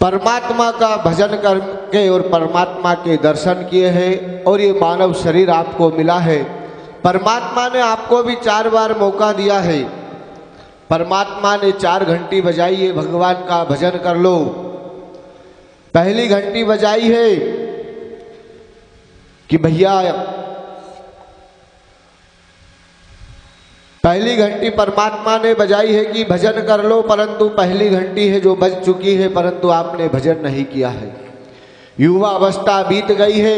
परमात्मा का भजन करके और परमात्मा के दर्शन किए हैं और ये मानव शरीर आपको मिला है। परमात्मा ने आपको भी 4 बार मौका दिया है। परमात्मा ने 4 घंटी बजाई है, भगवान का भजन कर लो। पहली घंटी बजाई है कि भैया, पहली घंटी परमात्मा ने बजाई है कि भजन कर लो, परंतु पहली घंटी है जो बज चुकी है, परंतु आपने भजन नहीं किया है। युवा अवस्था बीत गई है,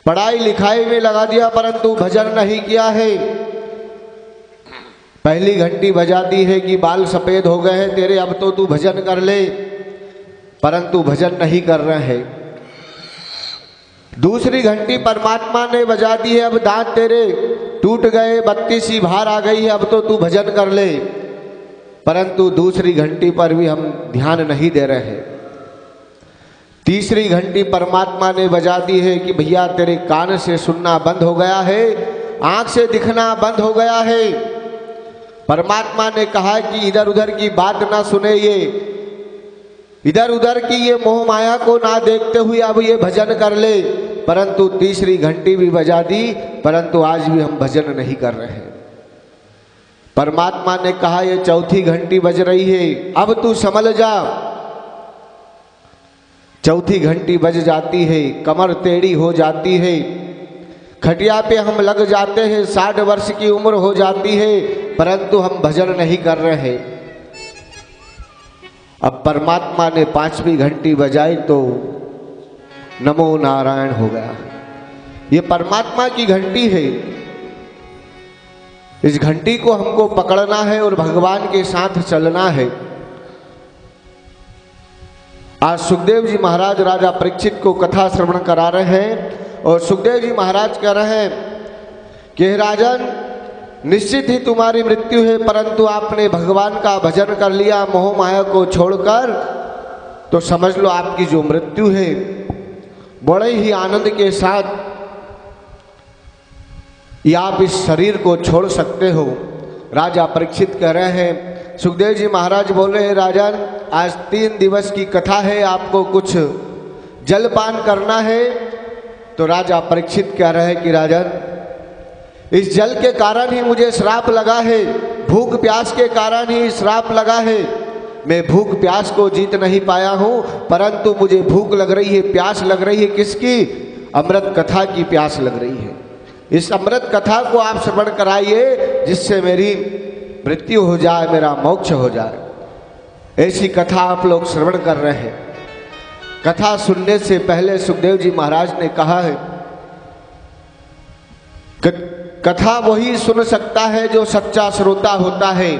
पढ़ाई लिखाई में लगा दिया, परंतु भजन नहीं किया है। पहली घंटी बजा दी है कि बाल सफेद हो गए हैं तेरे, अब तो तू भजन कर ले, परंतु भजन नहीं कर रहे हैं। दूसरी घंटी परमात्मा ने बजा दी है, अब दांत तेरे टूट गए, 32 बाहर आ गई है, अब तो तू भजन कर ले, परंतु दूसरी घंटी पर भी हम ध्यान नहीं दे रहे हैं। तीसरी घंटी परमात्मा ने बजा दी है कि भैया तेरे कान से सुनना बंद हो गया है, आंख से दिखना बंद हो गया है। परमात्मा ने कहा कि इधर उधर की बात ना सुने, ये इधर उधर की ये मोह माया को ना देखते हुए अब ये भजन कर ले, परंतु तीसरी घंटी भी बजा दी, परंतु आज भी हम भजन नहीं कर रहे हैं। परमात्मा ने कहा ये चौथी घंटी बज रही है, अब तू संभल जा। चौथी घंटी बज जाती है, कमर टेढ़ी हो जाती है, खटिया पे हम लग जाते हैं, 60 वर्ष की उम्र हो जाती है, परंतु हम भजन नहीं कर रहे हैं। अब परमात्मा ने 5वीं घंटी बजाई तो नमो नारायण हो गया। ये परमात्मा की घंटी है, इस घंटी को हमको पकड़ना है और भगवान के साथ चलना है। आज सुखदेव जी महाराज राजा परीक्षित को कथा श्रवण करा रहे हैं और सुखदेव जी महाराज कह रहे हैं कि राजन, निश्चित ही तुम्हारी मृत्यु है, परंतु आपने भगवान का भजन कर लिया मोह माया को छोड़कर, तो समझ लो आपकी जो मृत्यु है बड़े ही आनंद के साथ या आप इस शरीर को छोड़ सकते हो। राजा परीक्षित कह रहे हैं, सुखदेव जी महाराज बोल रहे हैं राजन, आज 3 दिवस की कथा है, आपको कुछ जलपान करना है। तो राजा परीक्षित कह रहे हैं कि राजन, इस जल के कारण ही मुझे श्राप लगा है, भूख प्यास के कारण ही श्राप लगा है। मैं भूख प्यास को जीत नहीं पाया हूं, परंतु मुझे भूख लग रही है, प्यास लग रही है, किसकी? अमृत कथा की प्यास लग रही है। इस अमृत कथा को आप श्रवण कराइए, जिससे मेरी मृत्यु हो जाए, मेरा मोक्ष हो जाए। ऐसी कथा आप लोग श्रवण कर रहे हैं। कथा सुनने से पहले सुखदेव जी महाराज ने कहा है कथा वही सुन सकता है जो सच्चा श्रोता होता है।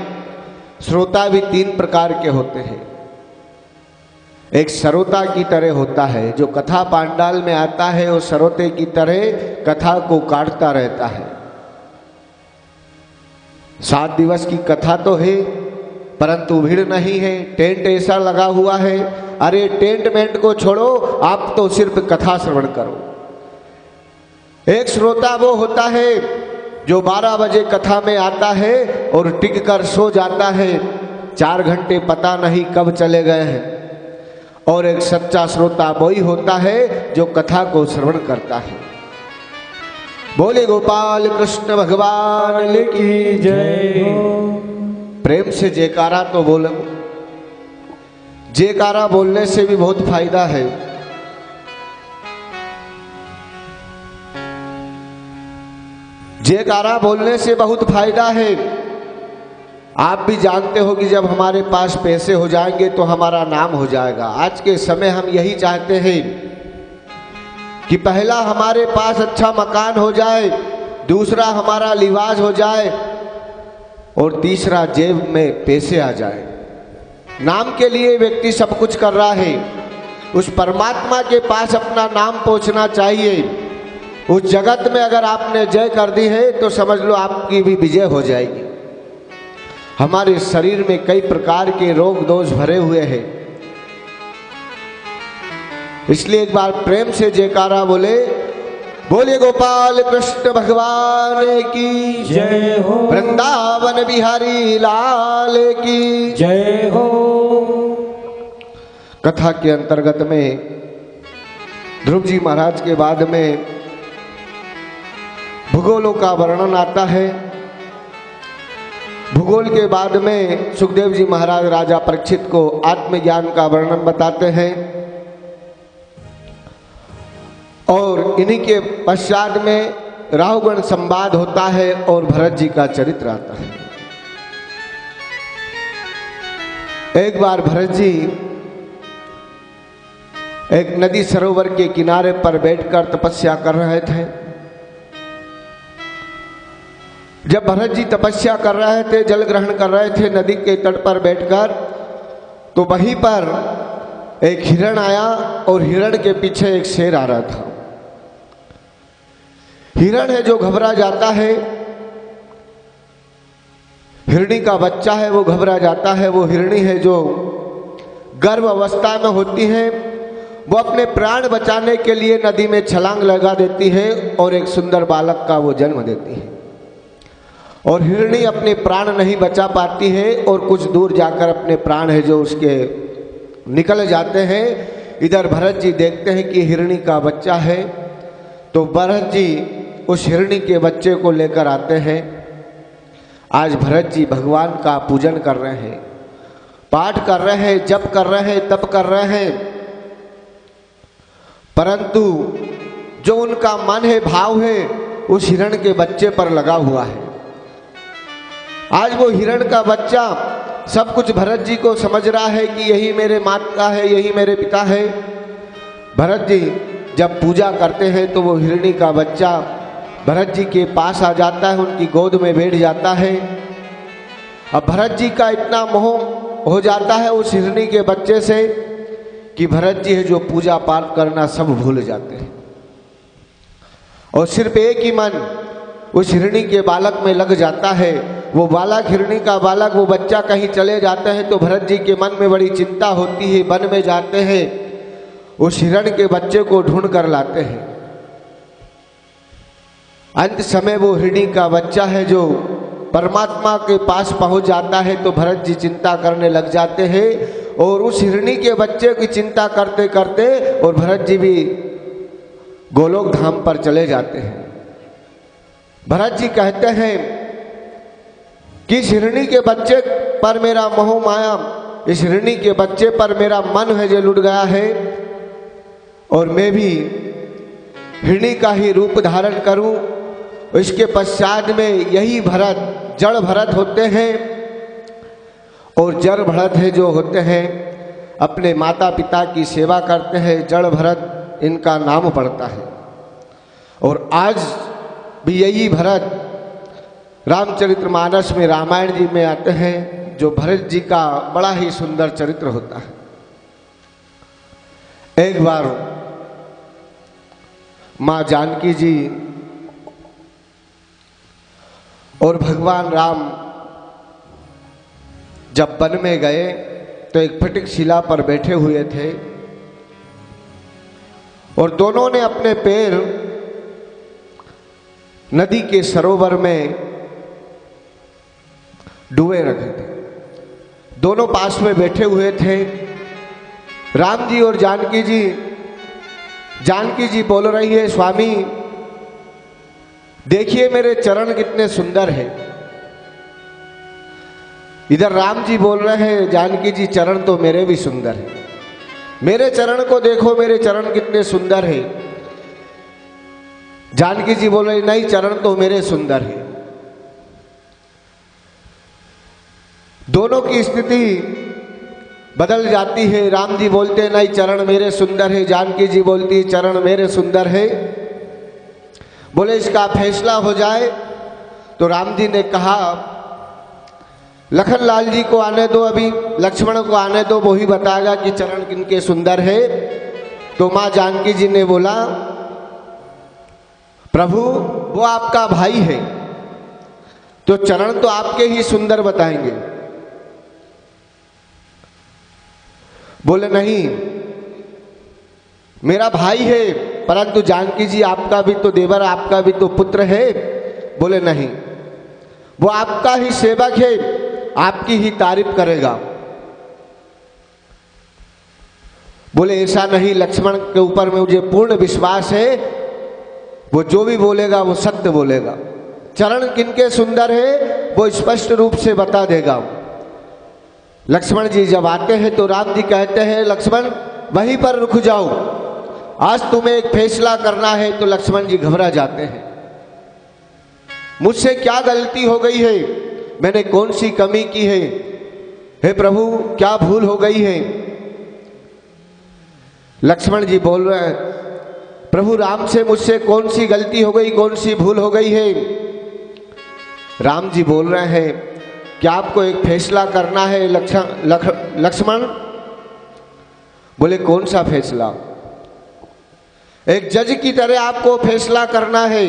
श्रोता भी 3 प्रकार के होते हैं। एक सरोता की तरह होता है, जो कथा पांडाल में आता है वो सरोते की तरह कथा को काटता रहता है। 7 दिवस की कथा तो है, परंतु भीड़ नहीं है, टेंट ऐसा लगा हुआ है, अरे टेंट मेंट को छोड़ो, आप तो सिर्फ कथा श्रवण करो। एक श्रोता वो होता है जो 12 बजे कथा में आता है और टिक कर सो जाता है, 4 घंटे पता नहीं कब चले गए हैं। और एक सच्चा श्रोता वही होता है जो कथा को श्रवण करता है। बोले गोपाल कृष्ण भगवान की जय। प्रेम से जयकारा तो बोलो, जयकारा बोलने से भी बहुत फायदा है। जयकारा बोलने से बहुत फायदा है। आप भी जानते हो कि जब हमारे पास पैसे हो जाएंगे तो हमारा नाम हो जाएगा। आज के समय हम यही चाहते हैं कि पहला हमारे पास अच्छा मकान हो जाए, दूसरा हमारा लिबास हो जाए और तीसरा जेब में पैसे आ जाए। नाम के लिए व्यक्ति सब कुछ कर रहा है, उस परमात्मा के पास अपना नाम पहुंचना चाहिए। उस जगत में अगर आपने जय कर दी है तो समझ लो आपकी भी विजय हो जाएगी। हमारे शरीर में कई प्रकार के रोग दोष भरे हुए हैं, इसलिए एक बार प्रेम से जयकारा बोले, बोले गोपाल कृष्ण भगवान की जय हो, वृंदावन बिहारी लाल की जय हो। कथा के अंतर्गत में ध्रुव जी महाराज के बाद में भूगोलों का वर्णन आता है। भूगोल के बाद में सुखदेव जी महाराज राजा परीक्षित को आत्मज्ञान का वर्णन बताते हैं और इन्हीं के पश्चात में राहुगण संवाद होता है और भरत जी का चरित्र आता है। एक बार भरत जी एक नदी सरोवर के किनारे पर बैठकर तपस्या कर रहे थे। जब भरत जी तपस्या कर रहे थे, जल ग्रहण कर रहे थे नदी के तट पर बैठकर, तो वहीं पर एक हिरण आया और हिरण के पीछे एक शेर आ रहा था। हिरण है जो घबरा जाता है, हिरणी का बच्चा है वो घबरा जाता है। वो हिरणी है जो गर्भ अवस्था में होती है, वो अपने प्राण बचाने के लिए नदी में छलांग लगा देती है और एक सुंदर बालक का वो जन्म देती है। और हिरणी अपने प्राण नहीं बचा पाती है और कुछ दूर जाकर अपने प्राण है जो उसके निकल जाते हैं। इधर भरत जी देखते हैं कि हिरणी का बच्चा है, तो भरत जी उस हिरणी के बच्चे को लेकर आते हैं। आज भरत जी भगवान का पूजन कर रहे हैं, पाठ कर रहे हैं, जप कर रहे हैं, तप कर रहे हैं, परंतु जो उनका मन है, भाव है, उस हिरण के बच्चे पर लगा हुआ है। आज वो हिरण का बच्चा सब कुछ भरत जी को समझ रहा है कि यही मेरे माता है, यही मेरे पिता है। भरत जी जब पूजा करते हैं तो वो हिरणी का बच्चा भरत जी के पास आ जाता है, उनकी गोद में बैठ जाता है। अब भरत जी का इतना मोह हो जाता है उस हिरणी के बच्चे से कि भरत जी है जो पूजा पाठ करना सब भूल जाते हैं और सिर्फ एक ही मन उस हिरणी के बालक में लग जाता है। वो बालक, हिरणी का बालक, वो बच्चा कहीं चले जाते हैं तो भरत जी के मन में बड़ी चिंता होती है। वन में जाते हैं, उस हिरण के बच्चे को ढूंढ कर लाते हैं। अंत समय वो हिरणी का बच्चा है जो परमात्मा के पास पहुंच जाता है, तो भरत जी चिंता करने लग जाते हैं और उस हिरणी के बच्चे की चिंता करते करते और भरत जी भी गोलोक धाम पर चले जाते हैं। भरत जी कहते हैं कि इस हिरणी के बच्चे पर मेरा मोह माया, इस हिरणी के बच्चे पर मेरा मन है जो लुट गया है और मैं भी हिरणी का ही रूप धारण करूं। इसके पश्चात में यही भरत, जड़ भरत होते हैं और जड़ भरत है जो होते हैं अपने माता पिता की सेवा करते हैं, जड़ भरत इनका नाम पड़ता है। और आज भी यही भरत रामचरितमानस में, रामायण जी में आते हैं, जो भरत जी का बड़ा ही सुंदर चरित्र होता है। एक बार माँ जानकी जी और भगवान राम जब वन में गए तो एक फटिक शिला पर बैठे हुए थे और दोनों ने अपने पैर नदी के सरोवर में डुबे रखे थे। दोनों पास में बैठे हुए थे, राम जी और जानकी जी। जानकी जी बोल रही है, स्वामी देखिए मेरे चरण कितने सुंदर हैं। इधर राम जी बोल रहे हैं, जानकी जी चरण तो मेरे भी सुंदर हैं, मेरे चरण को देखो, मेरे चरण कितने सुंदर हैं। जानकी जी बोल रही, नहीं चरण तो मेरे सुंदर हैं। दोनों की स्थिति बदल जाती है। राम जी बोलते नहीं चरण मेरे सुंदर है, जानकी जी बोलती चरण मेरे सुंदर है। बोले इसका फैसला हो जाए। तो राम जी ने कहा लखन लाल जी को आने दो, अभी लक्ष्मण को आने दो, वो ही बताएगा कि चरण किनके सुंदर है। तो माँ जानकी जी ने बोला प्रभु वो आपका भाई है तो चरण तो आपके ही सुंदर बताएंगे। बोले नहीं मेरा भाई है, परंतु जानकी जी आपका भी तो देवर, आपका भी तो पुत्र है। बोले नहीं, वो आपका ही सेवक है, आपकी ही तारीफ करेगा। बोले ऐसा नहीं, लक्ष्मण के ऊपर मुझे पूर्ण विश्वास है, वो जो भी बोलेगा वो सत्य बोलेगा। चरण किनके सुंदर है वो स्पष्ट रूप से बता देगा। लक्ष्मण जी जब आते हैं तो राम जी कहते हैं लक्ष्मण वहीं पर रुक जाओ, आज तुम्हें एक फैसला करना है। तो लक्ष्मण जी घबरा जाते हैं, मुझसे क्या गलती हो गई है, मैंने कौन सी कमी की है, हे प्रभु क्या भूल हो गई है। लक्ष्मण जी बोल रहे हैं प्रभु राम से मुझसे कौन सी गलती हो गई, कौन सी भूल हो गई है। राम जी बोल रहे हैं कि आपको एक फैसला करना है लक्ष्मण। बोले कौन सा फैसला? एक जज की तरह आपको फैसला करना है।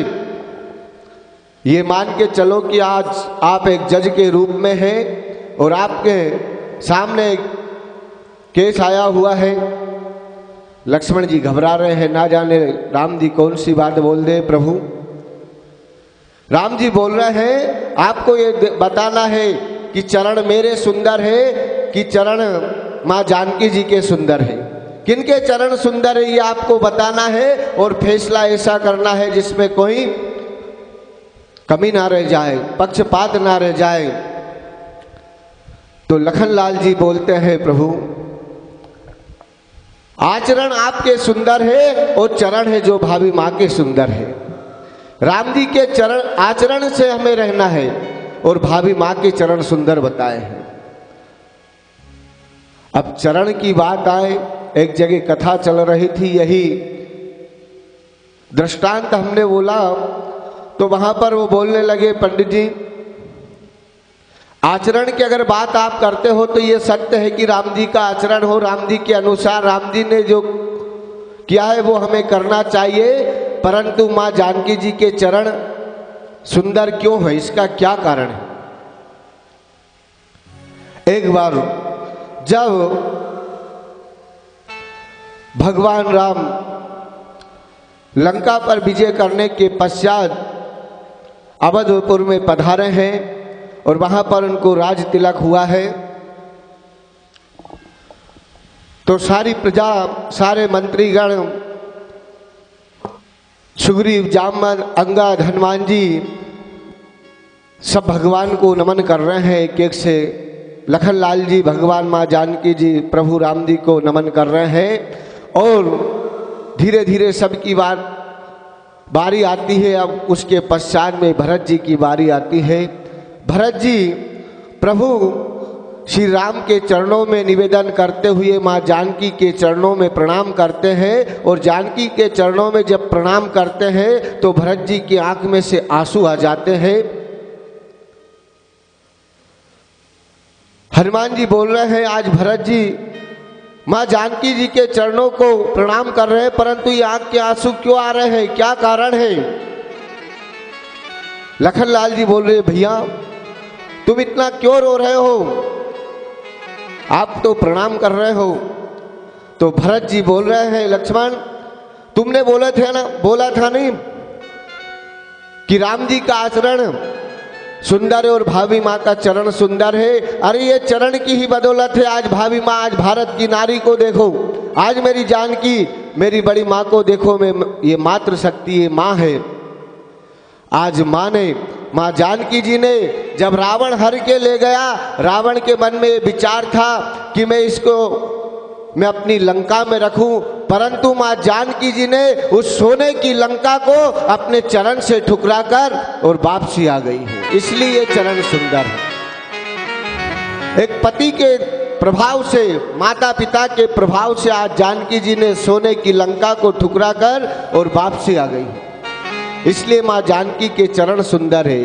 ये मान के चलो कि आज आप एक जज के रूप में हैं और आपके सामने एक केस आया हुआ है। लक्ष्मण जी घबरा रहे हैं, ना जाने राम जी कौन सी बात बोल दे प्रभु। राम जी बोल रहे हैं आपको ये बताना है कि चरण मेरे सुंदर है कि चरण माँ जानकी जी के सुंदर है। किनके चरण सुंदर है ये आपको बताना है और फैसला ऐसा करना है जिसमें कोई कमी ना रह जाए, पक्षपात ना रह जाए। तो लखनलाल जी बोलते हैं प्रभु आचरण आपके सुंदर है और चरण है जो भाभी माँ के सुंदर है। राम जी के चरण आचरण से हमें रहना है और भाभी माँ के चरण सुंदर बताए हैं। अब चरण की बात आए, एक जगह कथा चल रही थी, यही दृष्टांत हमने बोला तो वहां पर वो बोलने लगे पंडित जी आचरण की अगर बात आप करते हो तो ये सत्य है कि राम जी का आचरण हो, राम जी के अनुसार राम जी ने जो किया है वो हमें करना चाहिए, परंतु माँ जानकी जी के चरण सुंदर क्यों है, इसका क्या कारण है। एक बार जब भगवान राम लंका पर विजय करने के पश्चात अवधपुर में पधारे हैं और वहां पर उनको राज तिलक हुआ है, तो सारी प्रजा, सारे मंत्रीगण, सुग्रीव, जामवंत, अंगद, हनुमान जी सब भगवान को नमन कर रहे हैं एक एक से। लखनलाल जी भगवान माँ जानकी जी प्रभु राम जी को नमन कर रहे हैं और धीरे धीरे सबकी बारी आती है। अब उसके पश्चात में भरत जी की बारी आती है। भरत जी प्रभु श्री राम के चरणों में निवेदन करते हुए माँ जानकी के चरणों में प्रणाम करते हैं और जानकी के चरणों में जब प्रणाम करते हैं तो भरत जी की आंख में से आंसू आ जाते हैं। हनुमान जी बोल रहे हैं आज भरत जी माँ जानकी जी के चरणों को प्रणाम कर रहे हैं, परंतु ये आंख के आंसू क्यों आ रहे हैं, क्या कारण है। लखनलाल जी बोल रहे भैया तुम इतना क्यों रो रहे हो, आप तो प्रणाम कर रहे हो। तो भरत जी बोल रहे हैं लक्ष्मण तुमने बोला था नहीं कि राम जी का आचरण सुंदर है और भाभी माँ का चरण सुंदर है। अरे ये चरण की ही बदौलत है आज भाभी माँ, आज भारत की नारी को देखो, आज मेरी जानकी मेरी बड़ी माँ को देखो, मैं ये मातृ शक्ति, ये माँ है। आज माँ ने, माँ जानकी जी ने जब रावण हर के ले गया, रावण के मन में विचार था कि मैं अपनी लंका में रखूं, परंतु माँ जानकी जी ने उस सोने की लंका को अपने चरण से ठुकराकर और वापसी आ गई है, इसलिए ये चरण सुंदर है। एक पति के प्रभाव से, माता पिता के प्रभाव से आज जानकी जी ने सोने की लंका को ठुकराकर और वापसी आ गई है, इसलिए माँ जानकी के चरण सुंदर है।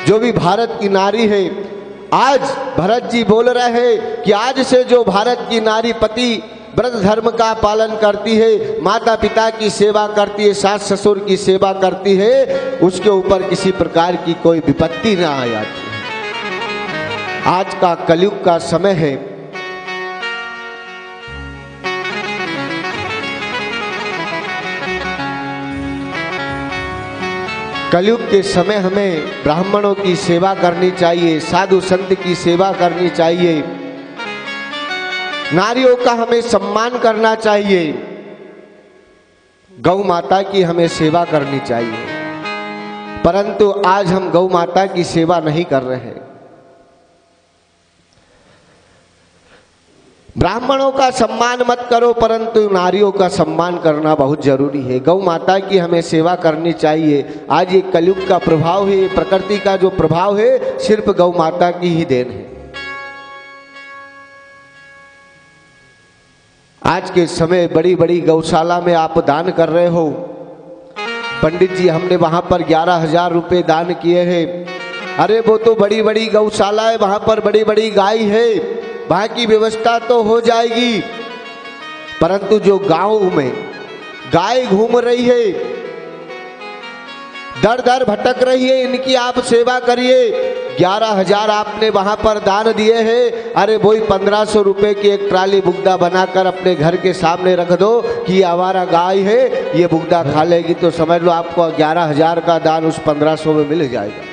जो भी भारत की नारी है, आज भरत जी बोल रहे हैं कि आज से जो भारत की नारी पति व्रत धर्म का पालन करती है, माता पिता की सेवा करती है, सास ससुर की सेवा करती है, उसके ऊपर किसी प्रकार की कोई विपत्ति ना आ जाती है। आज का कलयुग का समय है। कलयुग के समय हमें ब्राह्मणों की सेवा करनी चाहिए, साधु संत की सेवा करनी चाहिए। नारियों का हमें सम्मान करना चाहिए, गौ माता की हमें सेवा करनी चाहिए, परंतु आज हम गौ माता की सेवा नहीं कर रहे हैं। ब्राह्मणों का सम्मान मत करो, परंतु नारियों का सम्मान करना बहुत जरूरी है। गौ माता की हमें सेवा करनी चाहिए। आज ये कलयुग का प्रभाव है, प्रकृति का जो प्रभाव है सिर्फ गौ माता की ही देन है। आज के समय बड़ी बड़ी गौशाला में आप दान कर रहे हो। पंडित जी हमने वहां पर 11,000 रुपये दान किए हैं। अरे वो तो बड़ी बड़ी गौशाला है, वहां पर बड़ी बड़ी गाय है, वहां की व्यवस्था तो हो जाएगी, परंतु जो गांव में गाय घूम रही है, दर दर भटक रही है, इनकी आप सेवा करिए। 11,000 आपने वहां पर दान दिए हैं, अरे वही 1,500 रुपये की एक ट्राली बुगदा बनाकर अपने घर के सामने रख दो कि आवारा गाय है, ये बुगदा खा लेगी, तो समझ लो आपको 11,000 का दान उस 1,500 में मिल जाएगा।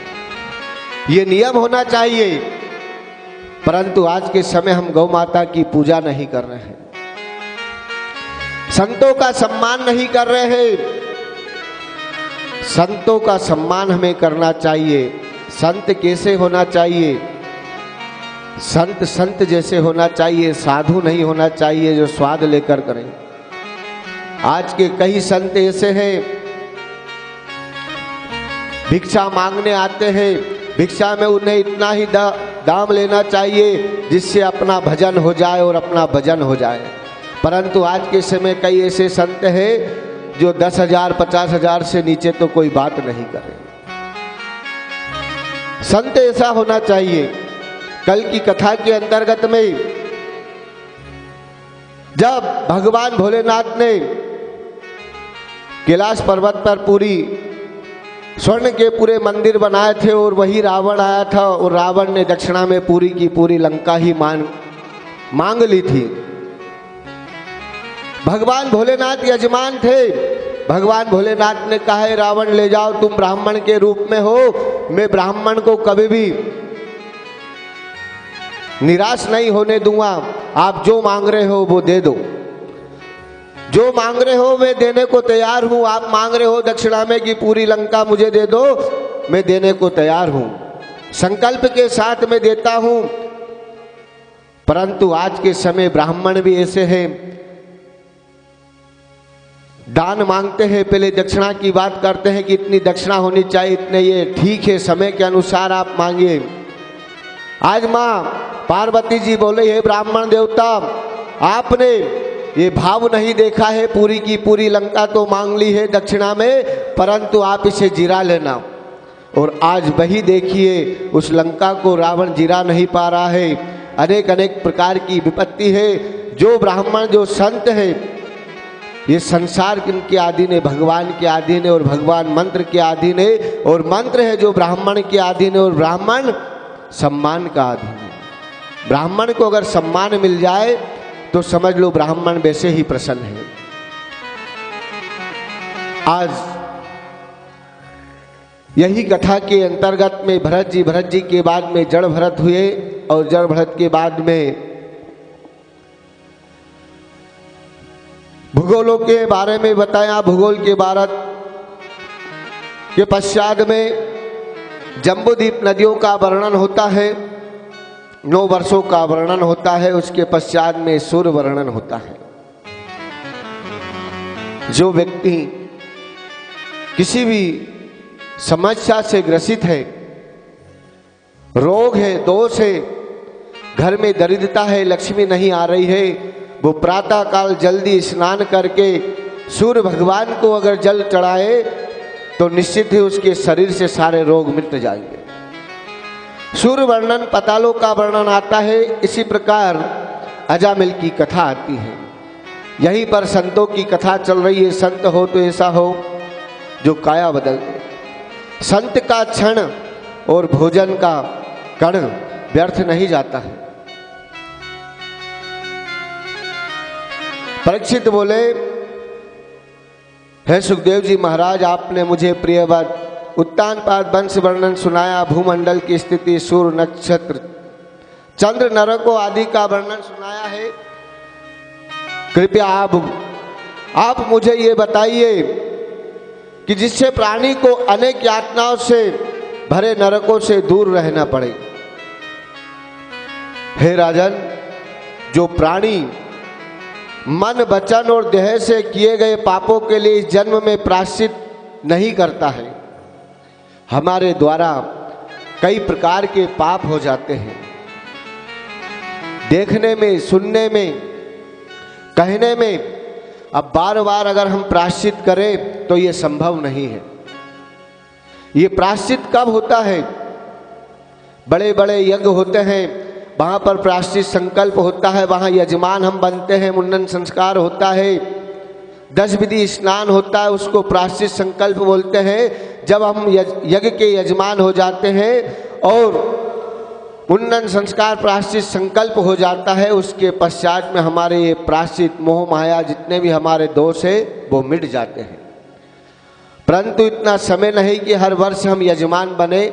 ये नियम होना चाहिए, परंतु आज के समय हम गौ माता की पूजा नहीं कर रहे हैं, संतों का सम्मान नहीं कर रहे हैं। संतों का सम्मान हमें करना चाहिए। संत कैसे होना चाहिए? संत संत जैसे होना चाहिए, साधु नहीं होना चाहिए जो स्वाद लेकर करें। आज के कई संत ऐसे हैं, भिक्षा मांगने आते हैं, भिक्षा में उन्हें इतना ही दाम लेना चाहिए जिससे अपना भजन हो जाए और अपना भजन हो जाए। परंतु आज के समय कई ऐसे संत हैं जो 10,000 50,000 से नीचे तो कोई बात नहीं करे। संत ऐसा होना चाहिए। कल की कथा के अंतर्गत में जब भगवान भोलेनाथ ने कैलाश पर्वत पर पूरी स्वर्ण के पूरे मंदिर बनाए थे और वही रावण आया था और रावण ने दक्षिणा में पूरी की पूरी लंका ही मांग ली थी। भगवान भोलेनाथ यजमान थे। भगवान भोलेनाथ ने कहा है रावण ले जाओ, तुम ब्राह्मण के रूप में हो, मैं ब्राह्मण को कभी भी निराश नहीं होने दूंगा। आप जो मांग रहे हो वो दे दो, जो मांग रहे हो मैं देने को तैयार हूं। आप मांग रहे हो दक्षिणा में कि पूरी लंका मुझे दे दो, मैं देने को तैयार हूं, संकल्प के साथ मैं देता हूं। परंतु आज के समय ब्राह्मण भी ऐसे हैं, दान मांगते हैं, पहले दक्षिणा की बात करते हैं कि इतनी दक्षिणा होनी चाहिए, इतने, ये ठीक है, समय के अनुसार आप मांगिए। आज माँ पार्वती जी बोले हे ब्राह्मण देवता, आपने ये भाव नहीं देखा है, पूरी की पूरी लंका तो मांग ली है दक्षिणा में, परंतु आप इसे जिरा लेना। और आज वही देखिए उस लंका को रावण जिरा नहीं पा रहा है। अनेक अनेक प्रकार की विपत्ति है। जो ब्राह्मण जो संत है ये संसार के अधीन है, भगवान के अधीन है, और भगवान मंत्र के अधीन है, और मंत्र है जो ब्राह्मण के अधीन है, और ब्राह्मण सम्मान का अधीन है। ब्राह्मण को अगर सम्मान मिल जाए तो समझ लो ब्राह्मण वैसे ही प्रसन्न है। आज यही कथा के अंतर्गत में भरत जी के बाद में जड़ भरत हुए, और जड़ भरत के बाद में भूगोलों के बारे में बताया। भूगोल के भारत के पश्चात में जम्बूद्वीप नदियों का वर्णन होता है, 9 वर्षों का वर्णन होता है। उसके पश्चात में सूर्य वर्णन होता है। जो व्यक्ति किसी भी समस्या से ग्रसित है, रोग है, दोष है, घर में दरिद्रता है, लक्ष्मी नहीं आ रही है, वो प्रातः काल जल्दी स्नान करके सूर्य भगवान को अगर जल चढ़ाए तो निश्चित ही उसके शरीर से सारे रोग मिट जाएंगे। सूर्य वर्णन, पतालों का वर्णन आता है। इसी प्रकार अजामिल की कथा आती है। यहीं पर संतों की कथा चल रही है। संत हो तो ऐसा हो जो काया बदल दे। संत का क्षण और भोजन का कण व्यर्थ नहीं जाता है। परीक्षित बोले, हे सुखदेव जी महाराज, आपने मुझे प्रियवत उत्तानपाद वंश वर्णन सुनाया, भूमंडल की स्थिति, सूर्य, नक्षत्र, चंद्र, नरकों आदि का वर्णन सुनाया है। कृपया आप मुझे ये बताइए कि जिससे प्राणी को अनेक यातनाओं से भरे नरकों से दूर रहना पड़े। हे राजन, जो प्राणी मन, वचन और देह से किए गए पापों के लिए इस जन्म में प्रायश्चित नहीं करता है, हमारे द्वारा कई प्रकार के पाप हो जाते हैं। देखने में, सुनने में, कहने में। अब बार बार अगर हम प्रायश्चित करें तो ये संभव नहीं है। ये प्रायश्चित कब होता है? बड़े बड़े यज्ञ होते हैं, वहाँ पर प्रायश्चित संकल्प होता है, वहाँ यजमान हम बनते हैं, मुंडन संस्कार होता है, 10 विधि स्नान होता है, उसको प्रायश्चित संकल्प बोलते हैं। जब हम यज्ञ के यजमान हो जाते हैं और मुंडन संस्कार प्रायश्चित संकल्प हो जाता है, उसके पश्चात में हमारे ये प्रायश्चित मोह माया जितने भी हमारे दोष है वो मिट जाते हैं। परंतु इतना समय नहीं कि हर वर्ष हम यजमान बने।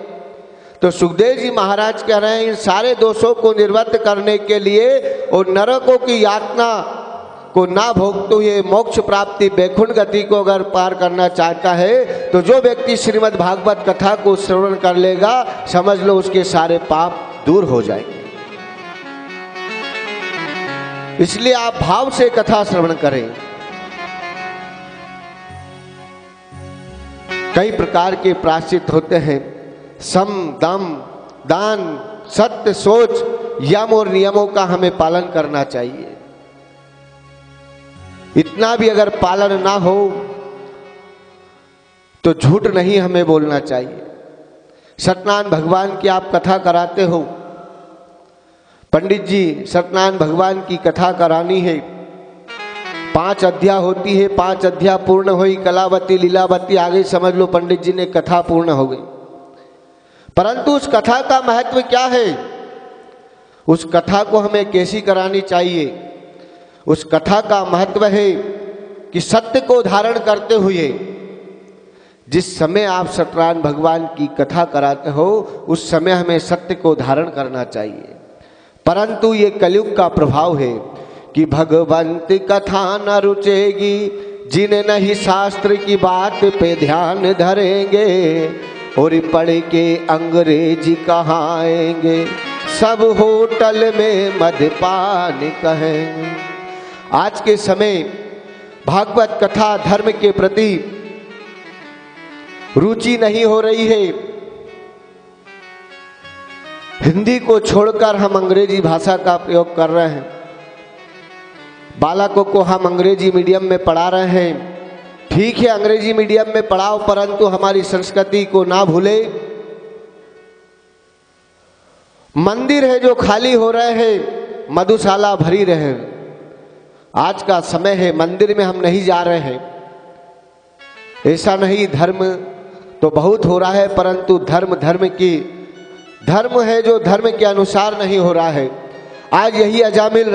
तो सुखदेव जी महाराज कह रहे हैं इन सारे दोषों को निर्वृत्त करने के लिए और नरकों की यातना को ना भोगते हुए मोक्ष प्राप्ति वैकुंठ गति को अगर पार करना चाहता है तो जो व्यक्ति श्रीमद् भागवत कथा को श्रवण कर लेगा, समझ लो उसके सारे पाप दूर हो जाएंगे। इसलिए आप भाव से कथा श्रवण करें। कई प्रकार के प्रायश्चित होते हैं, सम, दम, दान, सत्य, सोच, यम और नियमों का हमें पालन करना चाहिए। इतना भी अगर पालन ना हो तो झूठ नहीं हमें बोलना चाहिए। सत्यनारायण भगवान की आप कथा कराते हो, पंडित जी सत्यनारायण भगवान की कथा करानी है, 5 अध्याय होती है, 5 अध्याय पूर्ण हुई, कलावती लीलावती आ गई, समझ लो पंडित जी ने कथा पूर्ण हो गई। परंतु उस कथा का महत्व क्या है? उस कथा को हमें कैसी करानी चाहिए? उस कथा का महत्व है कि सत्य को धारण करते हुए जिस समय आप सत्यनारायण भगवान की कथा कराते हो उस समय हमें सत्य को धारण करना चाहिए। परंतु ये कलयुग का प्रभाव है कि भगवंत कथा न रुचेगी जिन्हें नहीं शास्त्र की बात पे ध्यान धरेंगे, और पढ़ के अंग्रेजी कहाएंगे, सब होटल में मद्यपान कहेंगे। आज के समय भागवत कथा धर्म के प्रति रुचि नहीं हो रही है। हिंदी को छोड़कर हम अंग्रेजी भाषा का प्रयोग कर रहे हैं। बालकों को हम अंग्रेजी मीडियम में पढ़ा रहे हैं। ठीक है, अंग्रेजी मीडियम में पढ़ाओ, परंतु हमारी संस्कृति को ना भूले। मंदिर है जो खाली हो रहे हैं, मधुशाला भरी रहे। आज का समय है, मंदिर में हम नहीं जा रहे हैं। ऐसा नहीं, धर्म तो बहुत हो रहा है, परंतु धर्म है जो धर्म के अनुसार नहीं हो रहा है। आज यही अजामिल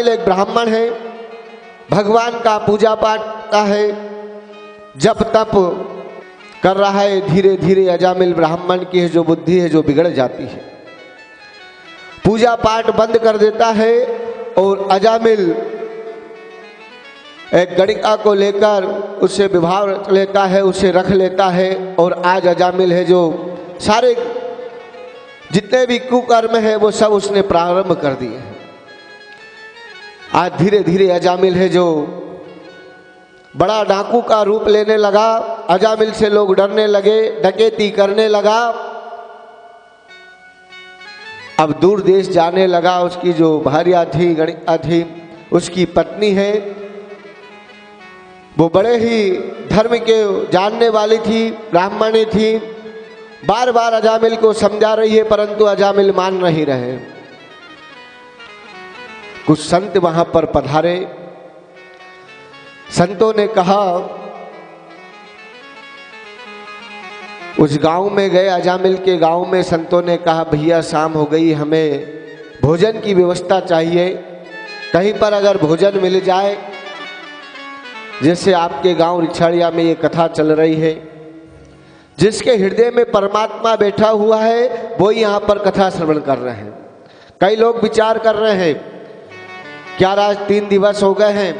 एक ब्राह्मण है, भगवान का पूजा पाठ का है, जप तप कर रहा है। धीरे धीरे अजामिल ब्राह्मण की है जो बुद्धि है जो बिगड़ जाती है, पूजा पाठ बंद कर देता है और अजामिल एक गणिका को लेकर उससे विवाह लेता है, उसे रख लेता है। और आज अजामिल है जो सारे जितने भी कुकर्म है वो सब उसने प्रारंभ कर दिए हैं। आज धीरे धीरे अजामिल है जो बड़ा डाकू का रूप लेने लगा। अजामिल से लोग डरने लगे, डकैती करने लगा। अब दूर देश जाने लगा। उसकी जो भार्या थी, गणिका थी, उसकी पत्नी है, वो बड़े ही धर्म के जानने वाली थी, ब्राह्मणी थी। बार बार अजामिल को समझा रही है, परंतु अजामिल मान नहीं रहे। कुछ संत वहां पर पधारे। संतों ने कहा, उस गांव में गए, अजामिल के गांव में संतों ने कहा, भैया शाम हो गई, हमें भोजन की व्यवस्था चाहिए। कहीं पर अगर भोजन मिल जाए, जैसे आपके गांव रिछाड़िया में ये कथा चल रही है, जिसके हृदय में परमात्मा बैठा हुआ है वो यहाँ पर कथा श्रवण कर रहे हैं। कई लोग विचार कर रहे हैं क्या राज 3 दिवस हो गए हैं,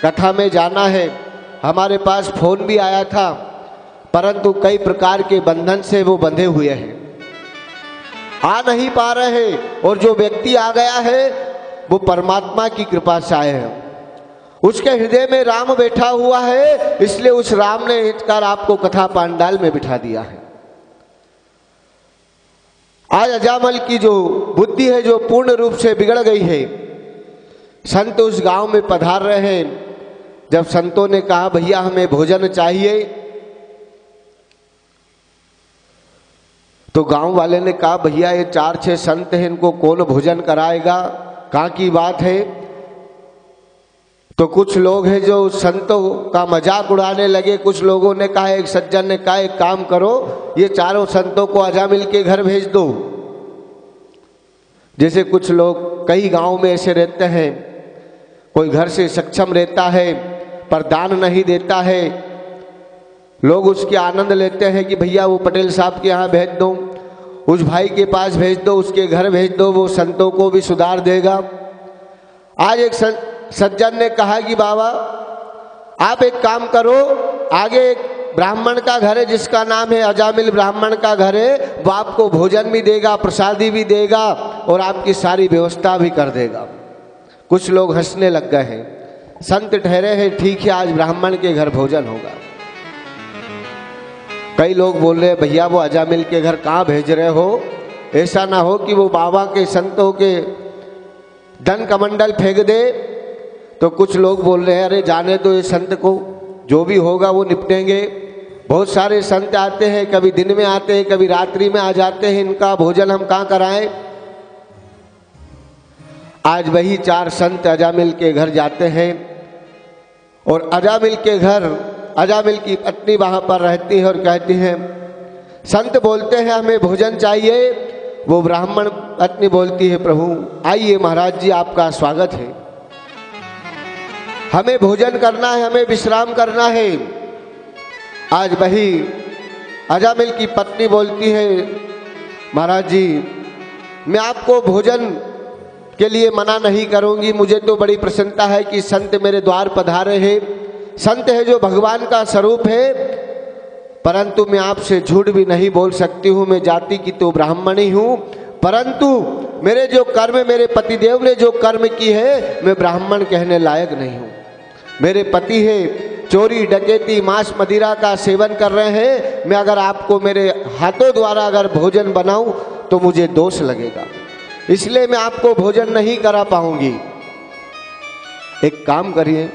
कथा में जाना है। हमारे पास फोन भी आया था, परंतु कई प्रकार के बंधन से वो बंधे हुए हैं, आ नहीं पा रहे। और जो व्यक्ति आ गया है वो परमात्मा की कृपा से आए हैं। उसके हृदय में राम बैठा हुआ है, इसलिए उस राम ने हितकर आपको कथा पांडाल में बिठा दिया है। आज अजामल की जो बुद्धि है जो पूर्ण रूप से बिगड़ गई है। संत उस गांव में पधार रहे हैं। जब संतों ने कहा भैया हमें भोजन चाहिए, तो गांव वाले ने कहा भैया ये 4-6 संत हैं, इनको कौन भोजन कराएगा, कहाँ की बात है। तो कुछ लोग हैं जो संतों का मजाक उड़ाने लगे। कुछ लोगों ने कहा, एक सज्जन ने कहा एक काम करो, ये 4 संतों को अजामिल के घर भेज दो। जैसे कुछ लोग कई गांव में ऐसे रहते हैं, कोई घर से सक्षम रहता है पर दान नहीं देता है, लोग उसके आनंद लेते हैं कि भैया वो पटेल साहब के यहाँ भेज दो, उस भाई के पास भेज दो, उसके घर भेज दो, वो संतों को भी सुधार देगा। आज एक सज्जन ने कहा कि बाबा आप एक काम करो, आगे एक ब्राह्मण का घर है जिसका नाम है अजामिल ब्राह्मण का घर है, वो आपको भोजन भी देगा, प्रसादी भी देगा और आपकी सारी व्यवस्था भी कर देगा। कुछ लोग हंसने लग गए हैं। संत ठहरे हैं, ठीक है आज ब्राह्मण के घर भोजन होगा। कई लोग बोल रहे हैं भैया वो अजामिल के घर कहाँ भेज रहे हो, ऐसा ना हो कि वो बाबा के संतों के धन कमंडल फेंक दे। तो कुछ लोग बोल रहे हैं अरे जाने दो ये संत को, जो भी होगा वो निपटेंगे। बहुत सारे संत आते हैं, कभी दिन में आते हैं, कभी रात्रि में आ जाते हैं, इनका भोजन हम कहाँ कराएं। आज वही 4 संत अजामिल के घर जाते हैं और अजामिल के घर अजामिल की पत्नी वहां पर रहती है और कहती है, संत बोलते हैं हमें भोजन चाहिए। वो ब्राह्मण पत्नी बोलती है, प्रभु आइए महाराज जी आपका स्वागत है, हमें भोजन करना है, हमें विश्राम करना है। आज वही अजामिल की पत्नी बोलती है, महाराज जी मैं आपको भोजन के लिए मना नहीं करूंगी, मुझे तो बड़ी प्रसन्नता है कि संत मेरे द्वार पधारे हैं। संत है जो भगवान का स्वरूप है, परंतु मैं आपसे झूठ भी नहीं बोल सकती हूँ। मैं जाति की तो ब्राह्मणी हूँ, परंतु मेरे जो कर्म, मेरे पतिदेव ने जो कर्म की है, मैं ब्राह्मण कहने लायक नहीं हूँ। मेरे पति है चोरी डकैती मांस मदिरा का सेवन कर रहे हैं, मैं अगर आपको मेरे हाथों द्वारा अगर भोजन बनाऊं तो मुझे दोष लगेगा, इसलिए मैं आपको भोजन नहीं करा पाऊंगी। एक काम करिए,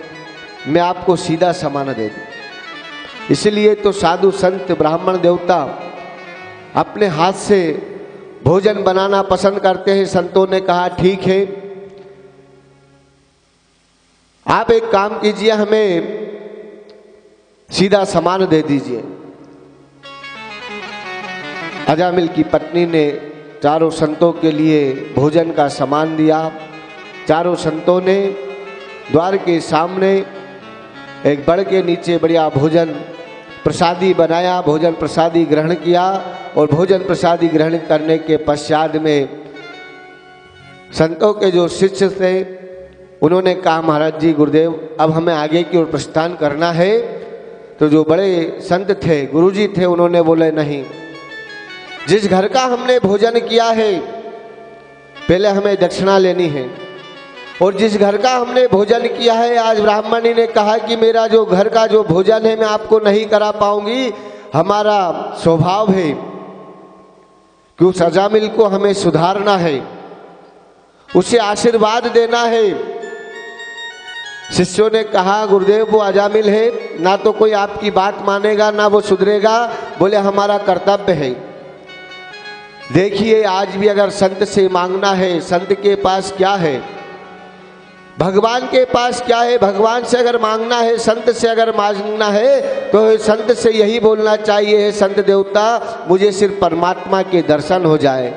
मैं आपको सीधा सामान दे दूं। इसलिए तो साधु संत ब्राह्मण देवता अपने हाथ से भोजन बनाना पसंद करते हैं। संतों ने कहा ठीक है, आप एक काम कीजिए, हमें सीधा सामान दे दीजिए। अजामिल की पत्नी ने 4 संतों के लिए भोजन का सामान दिया। 4 संतों ने द्वार के सामने एक बड़ के नीचे बढ़िया भोजन प्रसादी बनाया, भोजन प्रसादी ग्रहण किया और भोजन प्रसादी ग्रहण करने के पश्चात में संतों के जो शिष्य थे उन्होंने कहा, महाराज जी गुरुदेव अब हमें आगे की ओर प्रस्थान करना है। तो जो बड़े संत थे, गुरुजी थे, उन्होंने बोले नहीं, जिस घर का हमने भोजन किया है पहले हमें दक्षिणा लेनी है, और जिस घर का हमने भोजन किया है, आज ब्राह्मणी ने कहा कि मेरा जो घर का जो भोजन है मैं आपको नहीं करा पाऊंगी। हमारा स्वभाव है कि उस अजामिल को हमें सुधारना है, उसे आशीर्वाद देना है। शिष्यों ने कहा, गुरुदेव वो अजामिल है, ना तो कोई आपकी बात मानेगा ना वो सुधरेगा। बोले हमारा कर्तव्य है। देखिए आज भी अगर संत से मांगना है, संत के पास क्या है, भगवान के पास क्या है, भगवान से अगर मांगना है, संत से अगर मांगना है, तो संत से यही बोलना चाहिए, संत देवता मुझे सिर्फ परमात्मा के दर्शन हो जाए,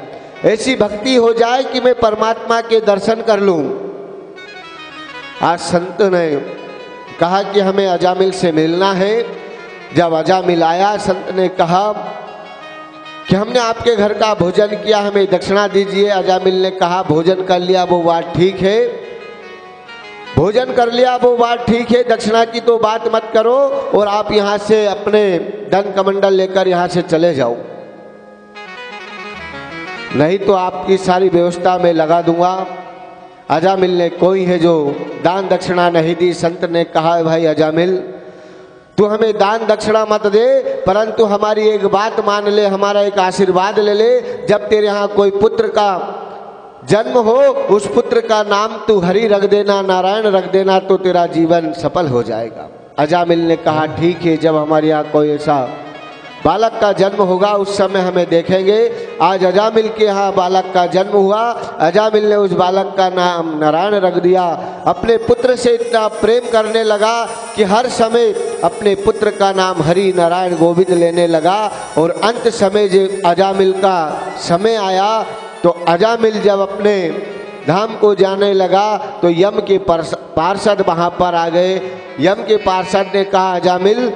ऐसी भक्ति हो जाए कि मैं परमात्मा के दर्शन कर लूं। आज संत ने कहा कि हमें अजामिल से मिलना है। जब अजामिल आया, संत ने कहा कि हमने आपके घर का भोजन किया, हमें दक्षिणा दीजिए। अजामिल ने कहा भोजन कर लिया, वो बात ठीक है, भोजन कर लिया वो बात ठीक है, दक्षिणा की तो बात मत करो और आप यहाँ से अपने धन कमंडल लेकर यहाँ से चले जाओ, नहीं तो आपकी सारी व्यवस्था में लगा दूंगा। अजामिल ने कोई है जो दान दक्षिणा नहीं दी। संत ने कहा है भाई अजामिल, तू हमें दान दक्षिणा मत दे, परंतु हमारी एक बात मान ले, हमारा एक आशीर्वाद ले ले। जब तेरे यहाँ कोई पुत्र का जन्म हो, उस पुत्र का नाम तू हरि रख देना, नारायण रख देना, तो तेरा जीवन सफल हो जाएगा। अजामिल ने कहा ठीक है, जब हमारे यहाँ कोई ऐसा बालक का जन्म होगा उस समय हमें देखेंगे। आज अजामिल के यहाँ बालक का जन्म हुआ। अजामिल ने उस बालक का नाम नारायण रख दिया। अपने पुत्र से इतना प्रेम करने लगा कि हर समय अपने पुत्र का नाम हरि नारायण गोविंद लेने लगा। और अंत समय जब अजामिल का समय आया तो अजामिल जब अपने धाम को जाने लगा तो यम के पार्षद वहाँ पर आ गए। यम के पार्षद ने कहा अजामिल,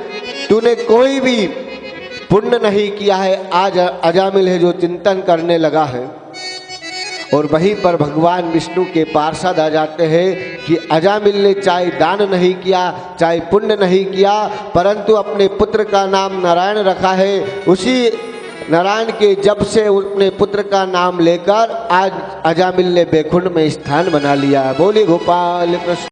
तूने कोई भी पुण्य नहीं किया है। आज अजामिल है जो चिंतन करने लगा है। और वहीं पर भगवान विष्णु के पार्षद आ जाते हैं कि अजामिल ने चाहे दान नहीं किया, चाहे पुण्य नहीं किया, परंतु अपने पुत्र का नाम नारायण रखा है। उसी नारायण के जप से अपने पुत्र का नाम लेकर आज अजामिल ने बैकुंठ में स्थान बना लिया। बोली गोपाल कृष्ण।